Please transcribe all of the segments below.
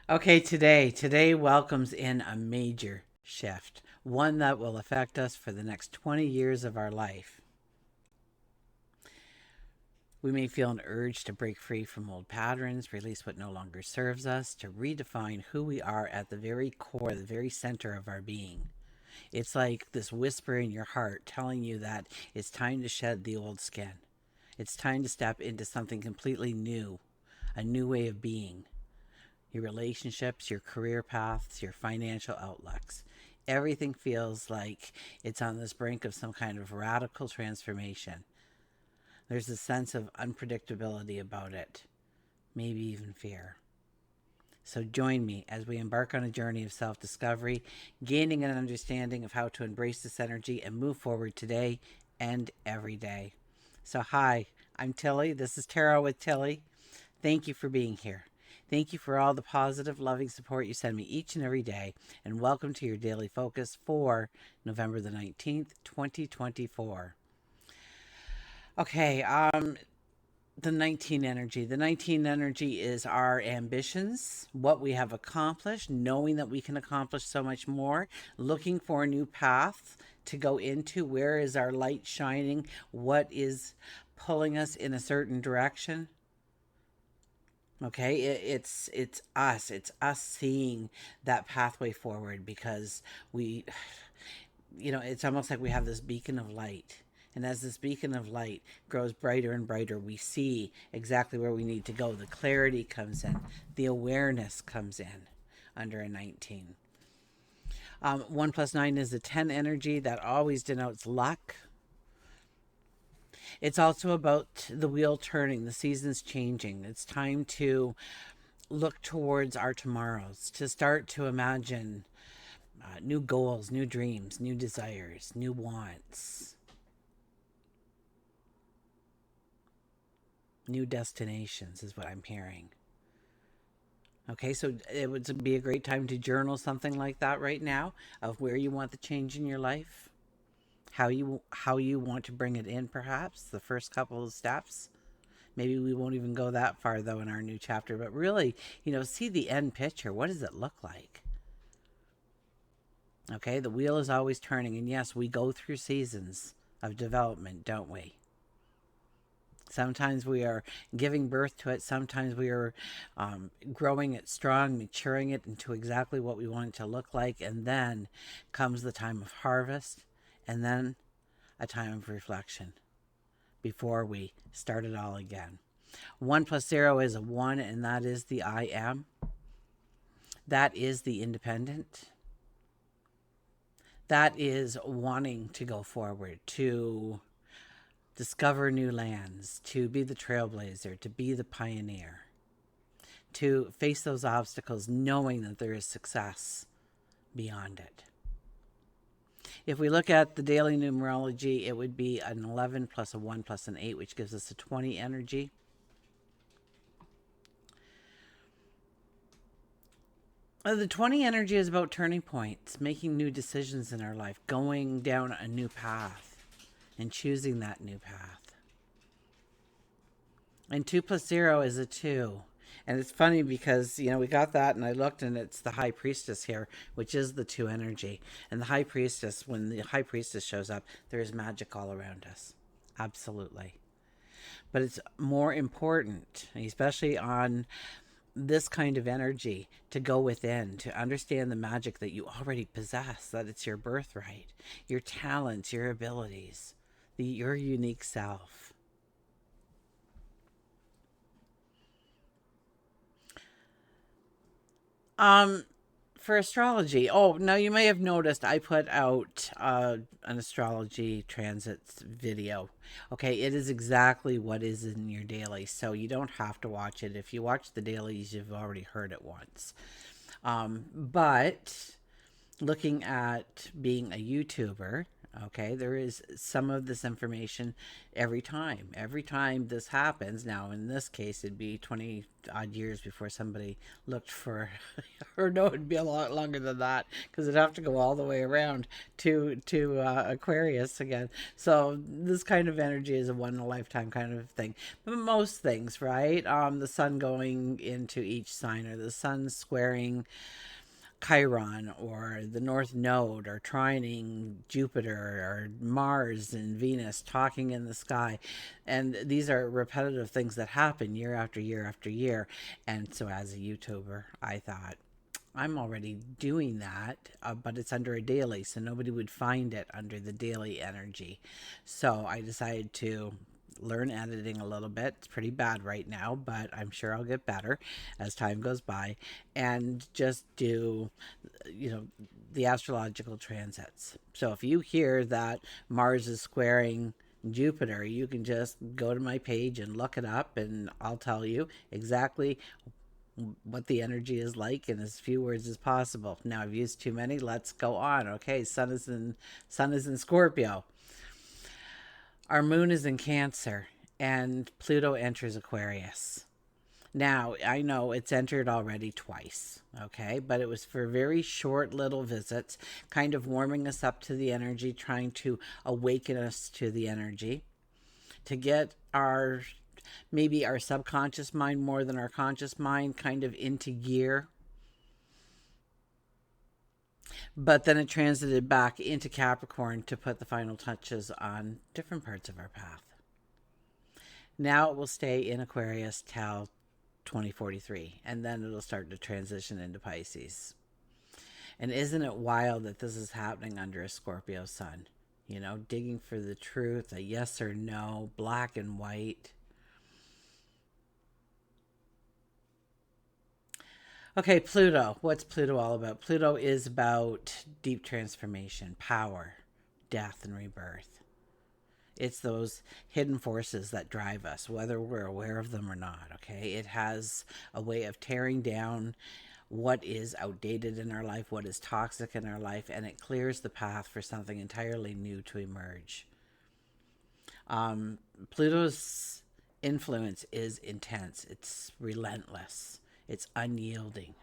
Okay, today welcomes in a major shift, one that will affect us for the next 20 years of our life. We may feel an urge to break free from old patterns, release what no longer serves us, to redefine who we are at the very core, the very center of our being. It's like this whisper in your heart telling you that it's time to shed the old skin. It's time to step into something completely new, a new way of being, your relationships, your career paths, your financial outlooks. Everything feels like it's on this brink of some kind of radical transformation. There's a sense of unpredictability about it, maybe even fear. So join me as we embark on a journey of self discovery, gaining an understanding of how to embrace this energy and move forward today and every day. So, hi, I'm Tilly. This is Tarot with Tilly. Thank you for being here. Thank you for all the positive, loving support you send me each and every day. And welcome to your daily focus for November the 19th, 2024. Okay, the 19 energy. The 19 energy is our ambitions, what we have accomplished, knowing that we can accomplish so much more, looking for a new path to go into. Where is our light shining? What is pulling us in a certain direction? Okay, it's us seeing that pathway forward because we, it's almost like we have this beacon of light. And as this beacon of light grows brighter and brighter, we see exactly where we need to go. The clarity comes in, the awareness comes in under a 19. 1 plus 9 is a 10 energy that always denotes luck. It's also about the wheel turning, the seasons changing. It's time to look towards our tomorrows, to start to imagine new goals, new dreams, new desires, new wants, new destinations, is what I'm hearing. Okay, so it would be a great time to journal something like that right now of where you want the change in your life, how you want to bring it in, perhaps the first couple of steps. Maybe we won't even go that far though in our new chapter, but really, see the end picture. What does it look like? Okay, the wheel is always turning, and yes, we go through seasons of development, don't we? Sometimes we are giving birth to it. Sometimes we are growing it strong, maturing it into exactly what we want it to look like. And then comes the time of harvest, and then a time of reflection before we start it all again. 1 plus 0 is a 1, and that is the I am. That is the independent. That is wanting to go forward, to discover new lands, to be the trailblazer, to be the pioneer, to face those obstacles knowing that there is success beyond it. If we look at the daily numerology, it would be an 11 plus a 1 plus an 8, which gives us a 20 energy. The 20 energy is about turning points, making new decisions in our life, going down a new path, and choosing that new path. And 2 plus 0 is a 2. And it's funny because, we got that and I looked and it's the high priestess here, which is the 2 energy. And the high priestess, when the high priestess shows up, there is magic all around us. Absolutely. But it's more important, especially on this kind of energy, to go within, to understand the magic that you already possess, that it's your birthright, your talents, your abilities, your unique self. Um, for astrology. Oh, now you may have noticed I put out an astrology transits video. Okay, it is exactly what is in your daily, so you don't have to watch it. If you watch the dailies, you've already heard it once. But looking at being a YouTuber, Okay, there is some of this information every time. Every time this happens, now in this case, it'd be 20 odd years before somebody looked for, or no, it'd be a lot longer than that because it'd have to go all the way around to Aquarius again. So this kind of energy is a one in a lifetime kind of thing. But most things, right? The sun going into each sign, or the sun squaring Chiron, or the North Node, or trining Jupiter, or Mars and Venus talking in the sky. And these are repetitive things that happen year after year after year. And so, as a YouTuber, I thought, I'm already doing that, but it's under a daily, so nobody would find it under the daily energy. So I decided to learn editing a little bit. It's pretty bad right now, but I'm sure I'll get better as time goes by, and just do, you know, the astrological transits. So if you hear that Mars is squaring Jupiter, you can just go to my page and look it up, and I'll tell you exactly what the energy is like in as few words as possible. Now I've used too many. Let's go on. Okay, Sun is in Scorpio. Our moon is in Cancer, and Pluto enters Aquarius. Now, I know it's entered already twice, okay, but it was for very short little visits, kind of warming us up to the energy, trying to awaken us to the energy, to get our, maybe our subconscious mind more than our conscious mind kind of into gear. But then it transited back into Capricorn to put the final touches on different parts of our path. Now it will stay in Aquarius till 2043, and then it'll start to transition into Pisces. And isn't it wild that this is happening under a Scorpio sun? You know, digging for the truth, a yes or no, black and white. Okay, Pluto. What's Pluto all about? Pluto is about deep transformation, power, death, and rebirth. It's those hidden forces that drive us, whether we're aware of them or not, okay? It has a way of tearing down what is outdated in our life, what is toxic in our life, and it clears the path for something entirely new to emerge. Pluto's influence is intense, it's relentless, it's unyielding,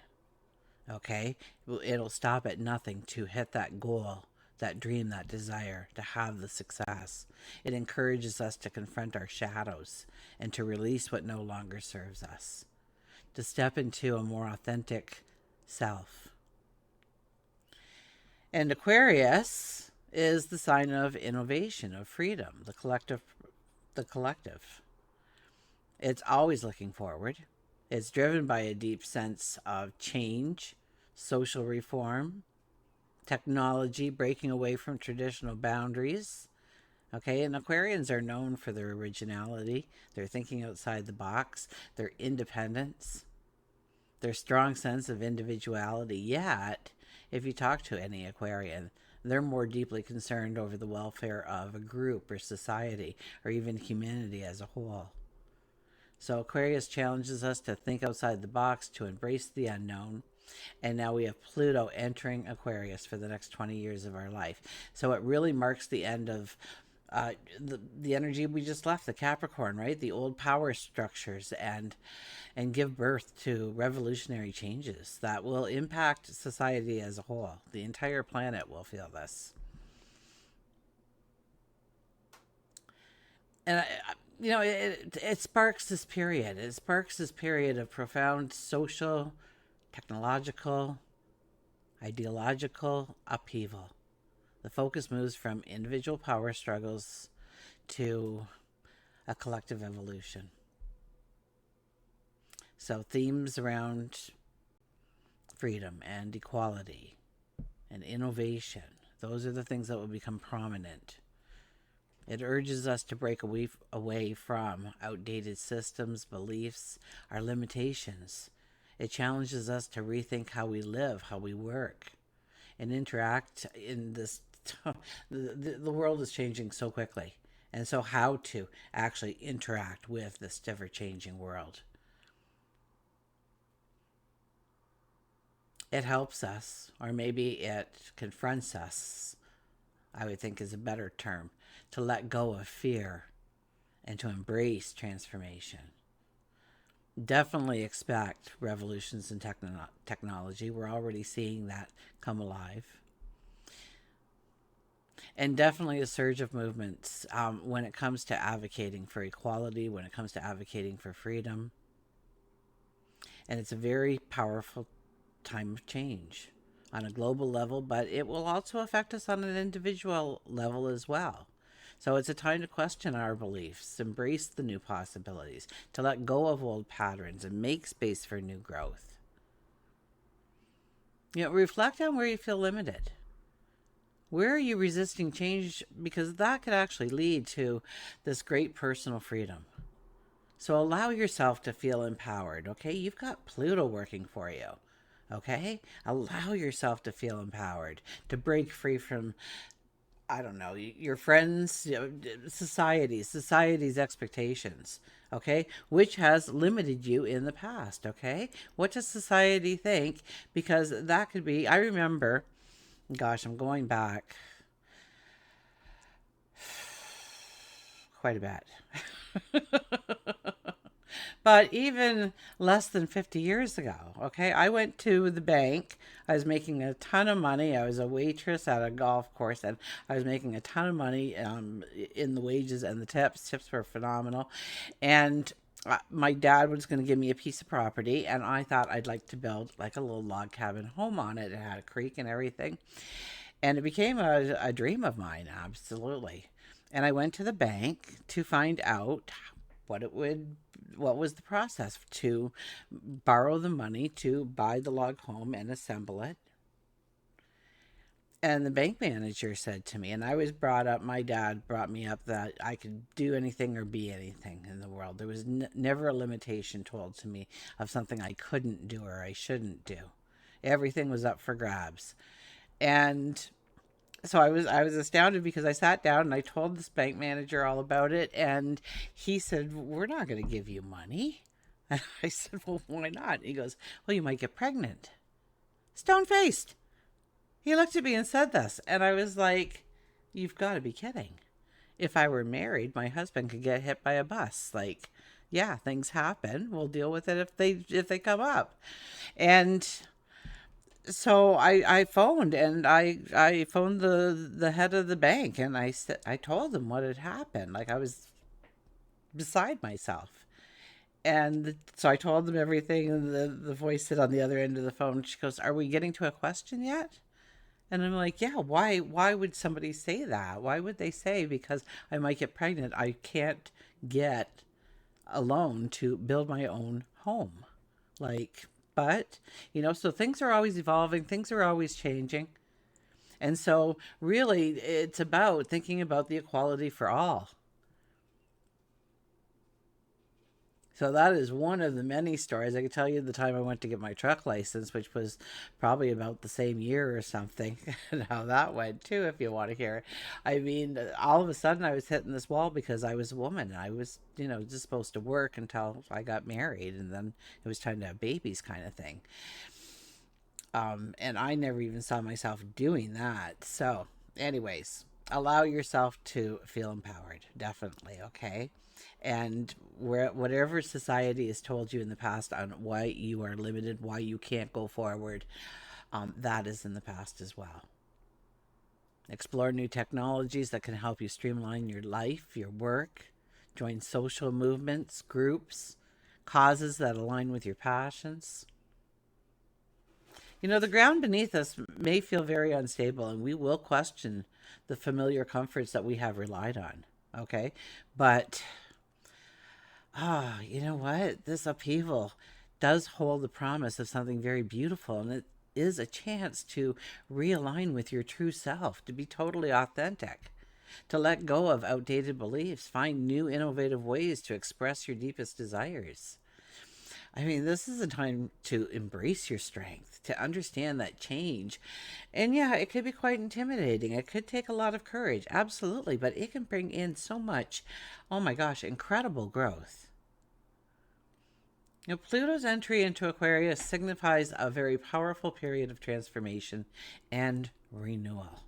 okay? It'll stop at nothing to hit that goal, that dream, that desire, to have the success. It encourages us to confront our shadows and to release what no longer serves us, to step into a more authentic self. And Aquarius is the sign of innovation, of freedom, the collective. It's always looking forward. It's driven by a deep sense of change, social reform, technology, breaking away from traditional boundaries. Okay, and Aquarians are known for their originality, their thinking outside the box, their independence, their strong sense of individuality. Yet, if you talk to any Aquarian, they're more deeply concerned over the welfare of a group or society or even humanity as a whole. So Aquarius challenges us to think outside the box, to embrace the unknown. And now we have Pluto entering Aquarius for the next 20 years of our life. So it really marks the end of the energy we just left, the Capricorn, right? The old power structures, and give birth to revolutionary changes that will impact society as a whole. The entire planet will feel this. And it sparks this period. It sparks this period of profound social, technological, ideological upheaval. The focus moves from individual power struggles to a collective evolution. So, themes around freedom and equality and innovation, those are the things that will become prominent. It urges us to break away from outdated systems, beliefs, our limitations. It challenges us to rethink how we live, how we work, and interact in this. The world is changing so quickly. And so, how to actually interact with this ever changing world. It helps us, or maybe it confronts us I would think is a better term, to let go of fear and to embrace transformation. Definitely expect revolutions in technology. We're already seeing that come alive. And definitely a surge of movements when it comes to advocating for equality, when it comes to advocating for freedom. And it's a very powerful time of change on a global level, but it will also affect us on an individual level as well. So it's a time to question our beliefs, embrace the new possibilities, to let go of old patterns and make space for new growth. Reflect on where you feel limited. Where are you resisting change? Because that could actually lead to this great personal freedom. So allow yourself to feel empowered, okay? You've got Pluto working for you, okay? Allow yourself to feel empowered, to break free from, I don't know, your friends, society's expectations, okay? Which has limited you in the past, okay? What does society think? Because that could be, I remember, gosh, I'm going back quite a bit. But even less than 50 years ago, okay, I went to the bank. I was making a ton of money. I was a waitress at a golf course, and I was making a ton of money in the wages and the tips. Tips were phenomenal. And my dad was going to give me a piece of property, and I thought I'd like to build like a little log cabin home on it. It had a creek and everything. And it became a dream of mine, absolutely. And I went to the bank to find out what it would what was the process to borrow the money to buy the log home and assemble it. And the bank manager said to me, and I was brought up, my dad brought me up that I could do anything or be anything in the world. There was never a limitation told to me of something I couldn't do or I shouldn't do. Everything was up for grabs. And so I was astounded because I sat down and I told this bank manager all about it, and he said, "We're not going to give you money." And I said, "Well, why not?" He goes, "Well, you might get pregnant." Stone faced. He looked at me and said this, and I was like, "You've got to be kidding." If I were married, my husband could get hit by a bus. Like, yeah, things happen. We'll deal with it if they come up. And so I phoned and I phoned the head of the bank, and I said, I told him what had happened. Like, I was beside myself. And so I told them everything, and the voice said on the other end of the phone, she goes, "Are we getting to a question yet?" And I'm like, "Yeah, why would somebody say that? Why would they say because I might get pregnant, I can't get a loan to build my own home?" Like, but, so things are always evolving, things are always changing. And so, really, it's about thinking about the equality for all. So that is one of the many stories. I can tell you the time I went to get my truck license, which was probably about the same year or something, and how that went too, if you want to hear it. I mean, all of a sudden I was hitting this wall because I was a woman. I was, just supposed to work until I got married, and then it was time to have babies, kind of thing. And I never even saw myself doing that. So, anyways, allow yourself to feel empowered, definitely, okay? And whatever society has told you in the past on why you are limited, why you can't go forward, that is in the past as well. Explore new technologies that can help you streamline your life, your work, join social movements, groups, causes that align with your passions. The ground beneath us may feel very unstable, and we will question the familiar comforts that we have relied on. Okay. But, you know what? This upheaval does hold the promise of something very beautiful, and it is a chance to realign with your true self, to be totally authentic, to let go of outdated beliefs, find new innovative ways to express your deepest desires. I mean, this is a time to embrace your strength, to understand that change. And yeah, it could be quite intimidating. It could take a lot of courage, absolutely, but it can bring in so much, oh my gosh, incredible growth. Pluto's entry into Aquarius signifies a very powerful period of transformation and renewal.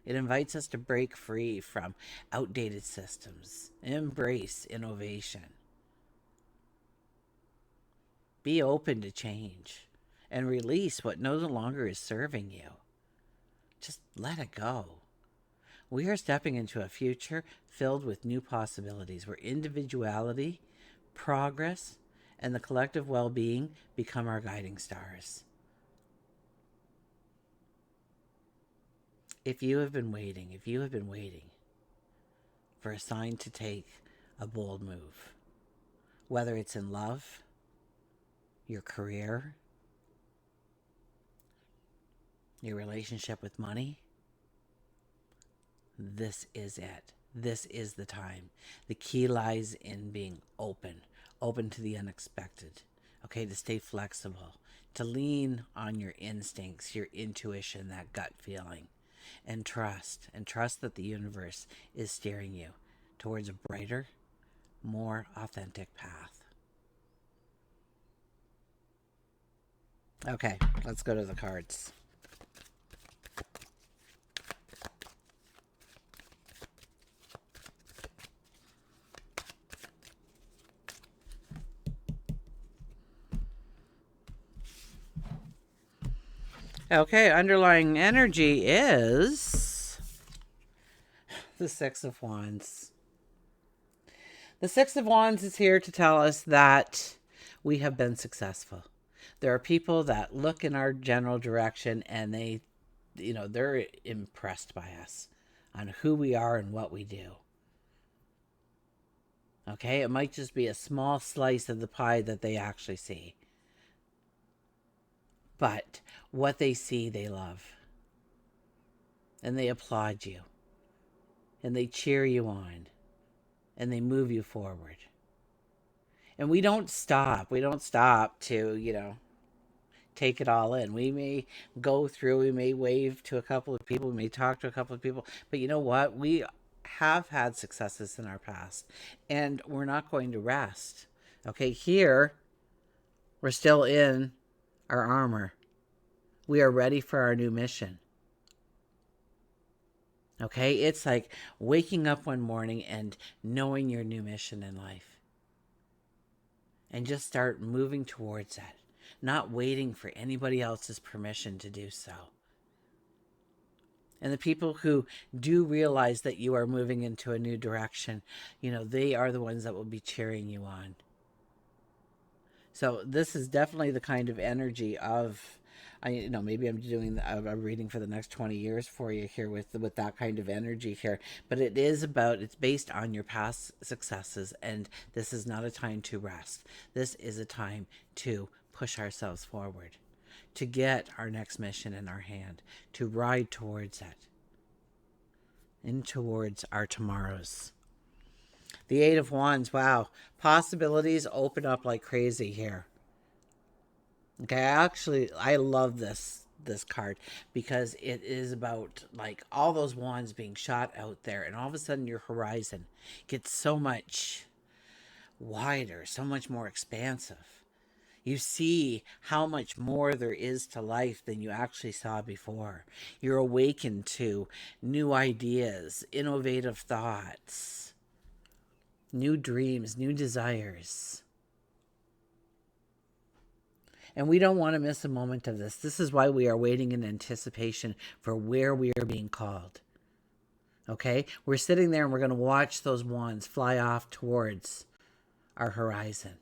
It invites us to break free from outdated systems, embrace innovation, be open to change, and release what no longer is serving you. Just let it go. We are stepping into a future filled with new possibilities where individuality, progress, and the collective well being become our guiding stars. If you have been waiting for a sign to take a bold move, whether it's in love, your career, your relationship with money, this is it. This is the time. The key lies in being open to the unexpected. Okay, to stay flexible, to lean on your instincts, your intuition, that gut feeling, and trust that the universe is steering you towards a brighter, more authentic path. Okay, let's go to the cards. Okay, underlying energy is the Six of Wands. The Six of Wands is here to tell us that we have been successful. There are people that look in our general direction and they're impressed by us on who we are and what we do. Okay, it might just be a small slice of the pie that they actually see. But what they see, they love. And they applaud you. And they cheer you on. And they move you forward. And we don't stop. We don't stop to, take it all in. We may go through, we may wave to a couple of people, we may talk to a couple of people. But you know what? We have had successes in our past. And we're not going to rest. Okay, here, we're still in our armor. We are ready for our new mission. Okay, it's like waking up one morning and knowing your new mission in life. And just start moving towards that. Not waiting for anybody else's permission to do so. And the people who do realize that you are moving into a new direction, they are the ones that will be cheering you on. So this is definitely the kind of energy of, maybe I'm doing a reading for the next 20 years for you here with that kind of energy here. But it's based on your past successes, and this is not a time to rest. This is a time to push ourselves forward, to get our next mission in our hand, to ride towards it, and towards our tomorrows. The Eight of Wands, wow. Possibilities open up like crazy here. Okay, I love this card because it is about like all those wands being shot out there, and all of a sudden your horizon gets so much wider, so much more expansive. You see how much more there is to life than you actually saw before. You're awakened to new ideas, innovative thoughts, new dreams, new desires. And we don't want to miss a moment of this. This is why we are waiting in anticipation for where we are being called. Okay? We're sitting there and we're going to watch those wands fly off towards our horizon,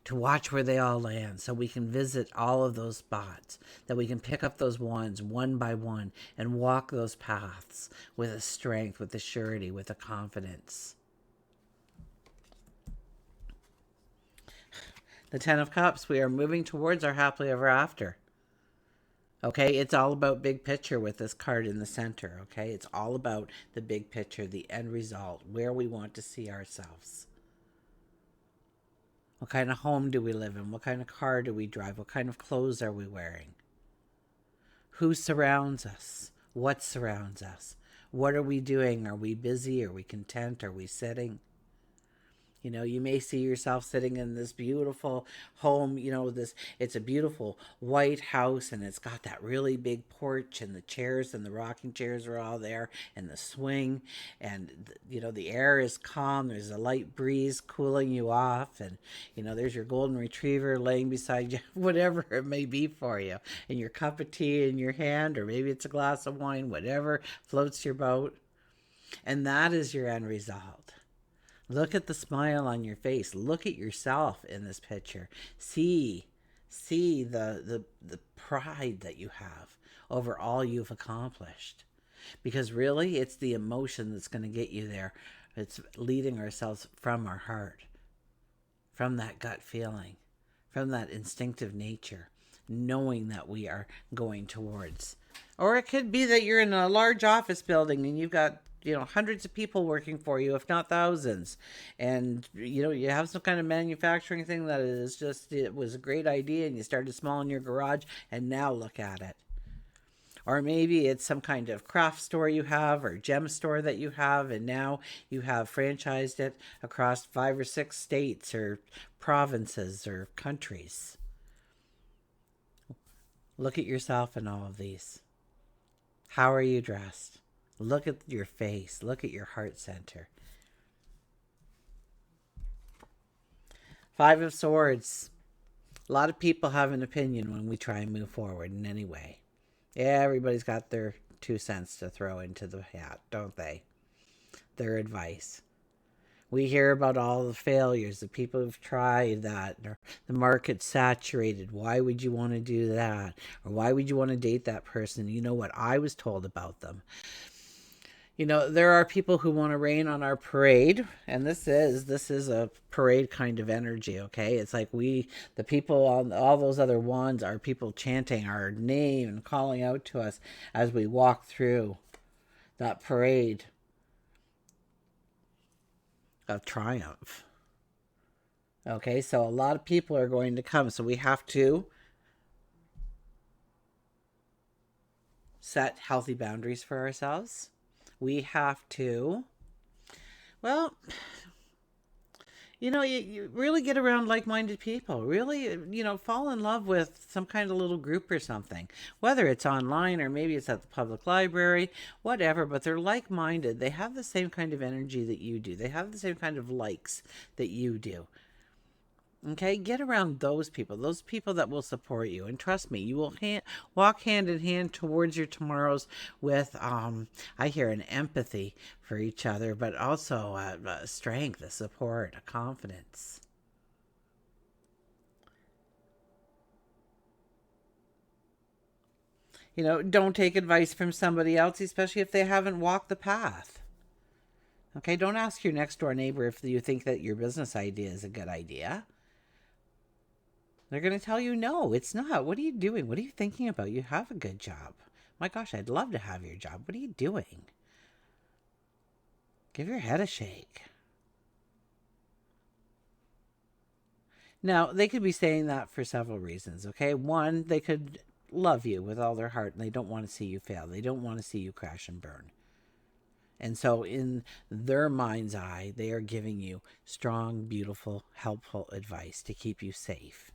to watch where they all land so we can visit all of those spots, that we can pick up those wands one by one and walk those paths with a strength, with a surety, with a confidence. The Ten of Cups, we are moving towards our happily ever after. Okay, it's all about big picture with this card in the center, okay? It's all about the big picture, the end result, where we want to see ourselves. What kind of home do we live in? What kind of car do we drive? What kind of clothes are we wearing? Who surrounds us? What surrounds us? What are we doing? Are we busy? Are we content? Are we sitting? You know, you may see yourself sitting in this beautiful home, you know, it's a beautiful white house and it's got that really big porch and the chairs and the rocking chairs are all there and the swing and, you know, the air is calm. There's a light breeze cooling you off and, you know, there's your golden retriever laying beside you, whatever it may be for you, and your cup of tea in your hand, or maybe it's a glass of wine, whatever floats your boat. And that is your end result. Look at the smile on your face. Look at yourself in this picture. See the pride that you have over all you've accomplished. Because really, it's the emotion that's going to get you there. It's leading ourselves from our heart, from that gut feeling, from that instinctive nature, knowing that we are going towards. Or it could be that you're in a large office building and you've got, you know, hundreds of people working for you, if not thousands. And, you know, you have some kind of manufacturing thing that is just, it was a great idea and you started small in your garage and now look at it. Or maybe it's some kind of craft store you have or gem store that you have, and now you have franchised it across 5 or 6 states or provinces or countries. Look at yourself in all of these. How are you dressed? Look at your face. Look at your heart center. 5 of Swords. A lot of people have an opinion when we try and move forward in any way. Yeah, everybody's got their 2 cents to throw into the hat, don't they? Their advice. We hear about all the failures, the people who've tried that, or the market's saturated. Why would you want to do that? Or why would you want to date that person? You know what I was told about them? You know, there are people who want to rain on our parade, and this is a parade kind of energy, okay? It's like the people on all those other wands are people chanting our name and calling out to us as we walk through that parade of triumph. Okay, so a lot of people are going to come, so we have to set healthy boundaries for ourselves. We have to, well, you know, you really get around like-minded people. Really, you know, fall in love with some kind of little group or something, whether it's online or maybe it's at the public library, whatever, but they're like-minded. They have the same kind of energy that you do. They have the same kind of likes that you do. Okay, get around those people that will support you. And trust me, you will walk hand in hand towards your tomorrows with, I hear an empathy for each other, but also a strength, a support, a confidence. You know, don't take advice from somebody else, especially if they haven't walked the path. Okay, don't ask your next door neighbor if you think that your business idea is a good idea. They're going to tell you, no, it's not. What are you doing? What are you thinking about? You have a good job. My gosh, I'd love to have your job. What are you doing? Give your head a shake. Now, they could be saying that for several reasons, okay? One, they could love you with all their heart and they don't want to see you fail. They don't want to see you crash and burn. And so in their mind's eye, they are giving you strong, beautiful, helpful advice to keep you safe.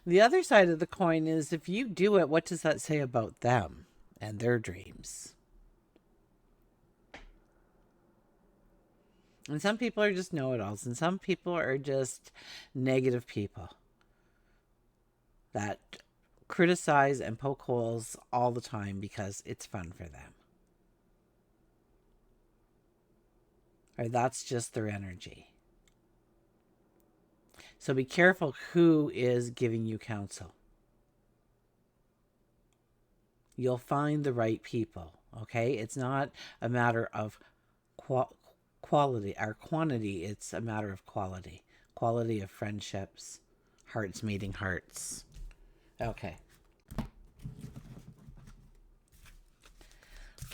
The other side of the coin is if you do it, what does that say about them and their dreams? And some people are just know-it-alls, and some people are just negative people that criticize and poke holes all the time because it's fun for them. Or that's just their energy. So be careful who is giving you counsel. You'll find the right people, okay? It's not a matter of quality or quantity. It's a matter of quality. Quality of friendships, hearts meeting hearts. Okay.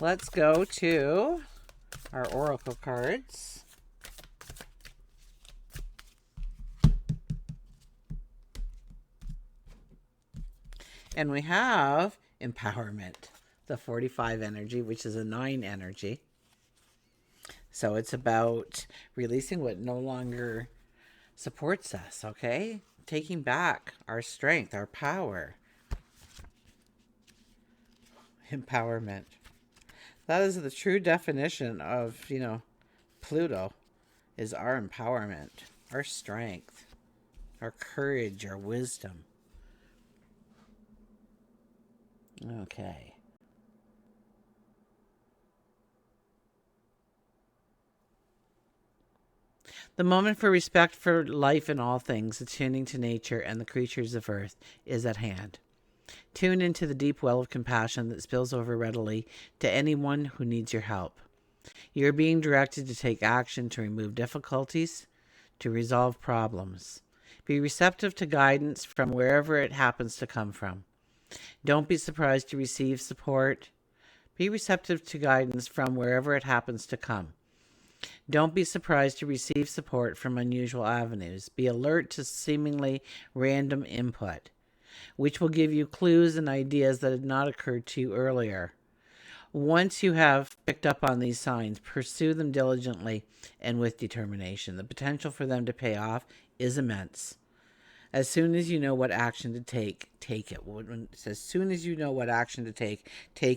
Let's go to our oracle cards. And we have empowerment, the 45 energy, which is a 9 energy. So it's about releasing what no longer supports us, okay? Taking back our strength, our power, empowerment. That is the true definition of, Pluto is our empowerment, our strength, our courage, our wisdom. Okay. The moment for respect for life and all things, attuning to nature and the creatures of earth, is at hand. Tune into the deep well of compassion that spills over readily to anyone who needs your help. You're being directed to take action to remove difficulties, to resolve problems. Be receptive to guidance from wherever it happens to come from. Don't be surprised to receive support. Be receptive to guidance from wherever it happens to come. Don't be surprised to receive support from unusual avenues. Be alert to seemingly random input, which will give you clues and ideas that had not occurred to you earlier. Once you have picked up on these signs, pursue them diligently and with determination. The potential for them to pay off is immense. As soon as you know what action to take, take it. As soon as you know what action to take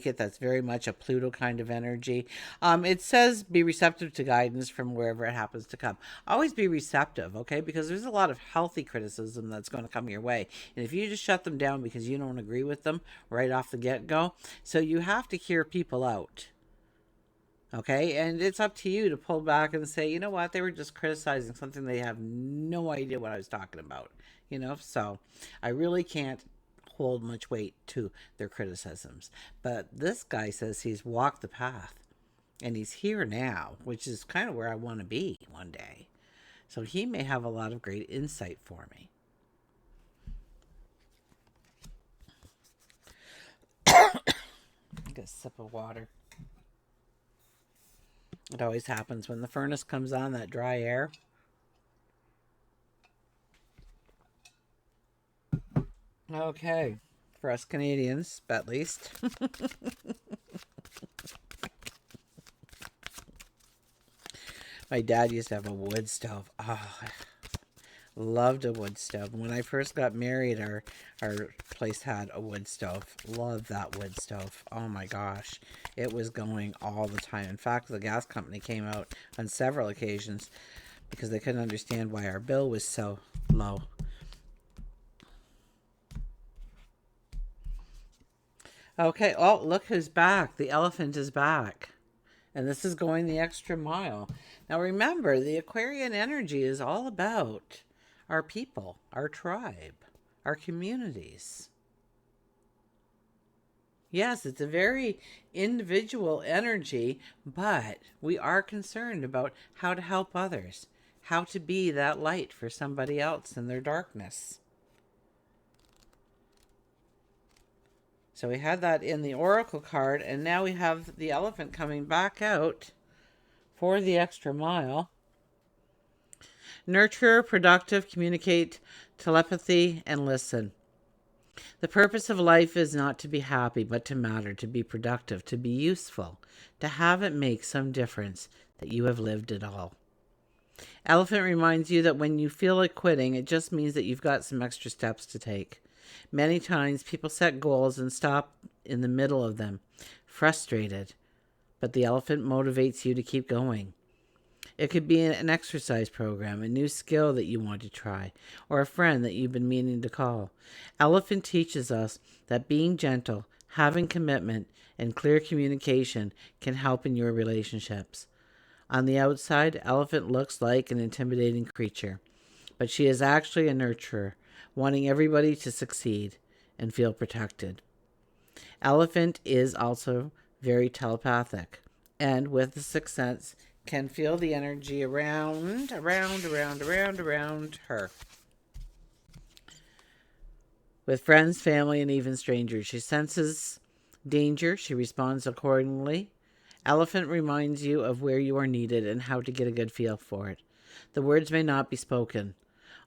it. That's very much a Pluto kind of energy. It says be receptive to guidance from wherever it happens to come. Always be receptive, okay? Because there's a lot of healthy criticism that's going to come your way. And if you just shut them down because you don't agree with them right off the get-go, so you have to hear people out. Okay, and it's up to you to pull back and say, you know what, they were just criticizing something they have no idea what I was talking about. So I really can't hold much weight to their criticisms. But this guy says he's walked the path and he's here now, which is kind of where I want to be one day. So he may have a lot of great insight for me. Get a sip of water. It always happens when the furnace comes on, that dry air. Okay, for us Canadians, at least. My dad used to have a wood stove. Oh, loved a wood stove. When I first got married, our place had a wood stove. Loved that wood stove. Oh my gosh. It was going all the time. In fact, the gas company came out on several occasions because they couldn't understand why our bill was so low. Okay, oh, look who's back. The elephant is back. And this is going the extra mile. Now remember, the Aquarian energy is all about our people, our tribe, our communities. Yes, it's a very individual energy, but we are concerned about how to help others, how to be that light for somebody else in their darkness. So we had that in the Oracle card, and now we have the elephant coming back out for the extra mile. Nurture, productive, communicate, telepathy, and listen. The purpose of life is not to be happy, but to matter, to be productive, to be useful, to have it make some difference that you have lived it all. Elephant reminds you that when you feel like quitting, it just means that you've got some extra steps to take. Many times people set goals and stop in the middle of them, frustrated, but the elephant motivates you to keep going. It could be an exercise program, a new skill that you want to try, or a friend that you've been meaning to call. Elephant teaches us that being gentle, having commitment, and clear communication can help in your relationships. On the outside, Elephant looks like an intimidating creature, but she is actually a nurturer, wanting everybody to succeed and feel protected. Elephant is also very telepathic, and with the sixth sense, can feel the energy around her. With friends, family, and even strangers, she senses danger. She responds accordingly. Elephant reminds you of where you are needed and how to get a good feel for it. The words may not be spoken.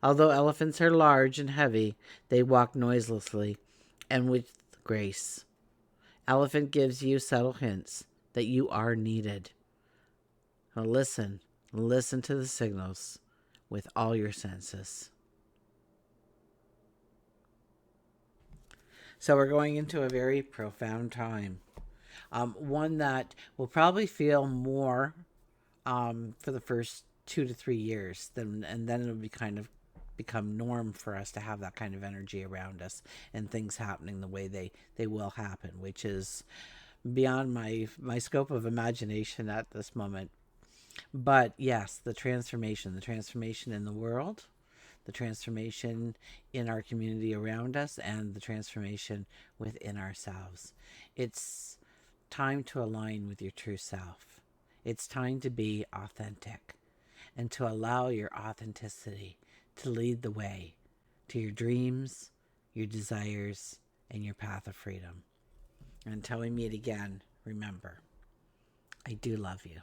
Although elephants are large and heavy, they walk noiselessly and with grace. Elephant gives you subtle hints that you are needed. Now listen to the signals with all your senses. So we're going into a very profound time. One that will probably feel more for the first 2 to 3 years, and then it'll be kind of become norm for us to have that kind of energy around us and things happening the way they will happen, which is beyond my scope of imagination at this moment. But yes, the transformation in the world, the transformation in our community around us, and the transformation within ourselves. It's time to align with your true self. It's time to be authentic and to allow your authenticity to lead the way to your dreams, your desires, and your path of freedom. Until we meet again, remember, I do love you.